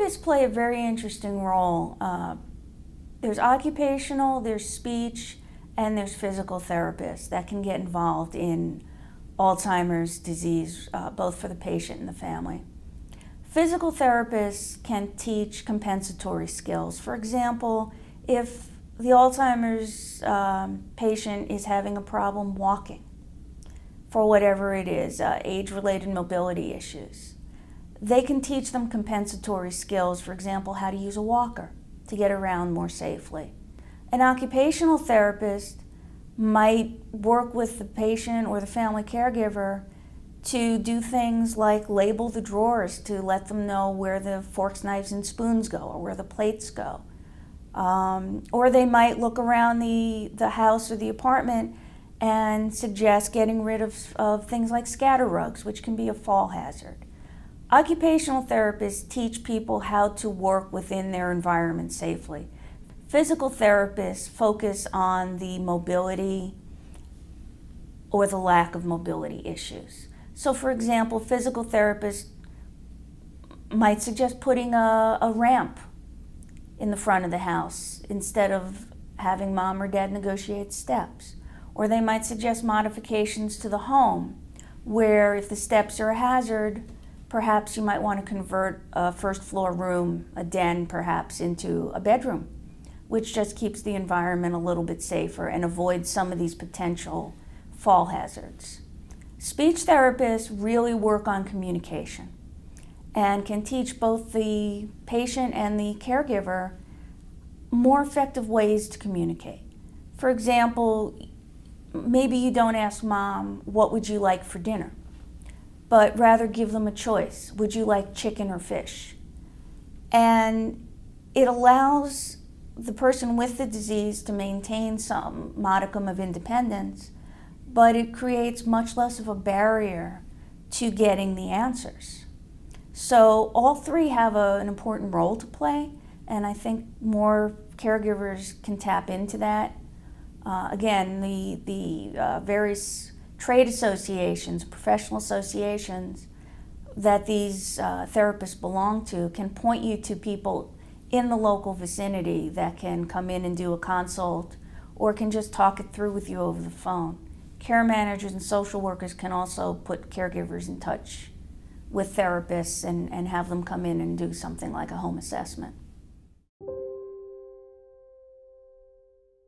Therapists play a very interesting role. There's occupational, there's speech, and there's physical therapists that can get involved in Alzheimer's disease, both for the patient and the family. Physical therapists can teach compensatory skills. For example, if the Alzheimer's patient is having a problem walking, for whatever it is, age-related mobility issues, they can teach them compensatory skills, for example, how to use a walker to get around more safely. An occupational therapist might work with the patient or the family caregiver to do things like label the drawers to let them know where the forks, knives, and spoons go, or where the plates go. Or they might look around the house or the apartment and suggest getting rid of things like scatter rugs, which can be a fall hazard. Occupational therapists teach people how to work within their environment safely. Physical therapists focus on the mobility or the lack of mobility issues. So for example, physical therapists might suggest putting a ramp in the front of the house instead of having mom or dad negotiate steps. Or they might suggest modifications to the home where if the steps are a hazard, perhaps you might want to convert a first floor room, a den perhaps, into a bedroom, which just keeps the environment a little bit safer and avoids some of these potential fall hazards. Speech therapists really work on communication and can teach both the patient and the caregiver more effective ways to communicate. For example, maybe you don't ask mom, what would you like for dinner? But rather give them a choice. Would you like chicken or fish? And it allows the person with the disease to maintain some modicum of independence, but it creates much less of a barrier to getting the answers. So all three have an important role to play, and I think more caregivers can tap into that. Again, the various trade associations, professional associations that these therapists belong to can point you to people in the local vicinity that can come in and do a consult or can just talk it through with you over the phone. Care managers and social workers can also put caregivers in touch with therapists and have them come in and do something like a home assessment.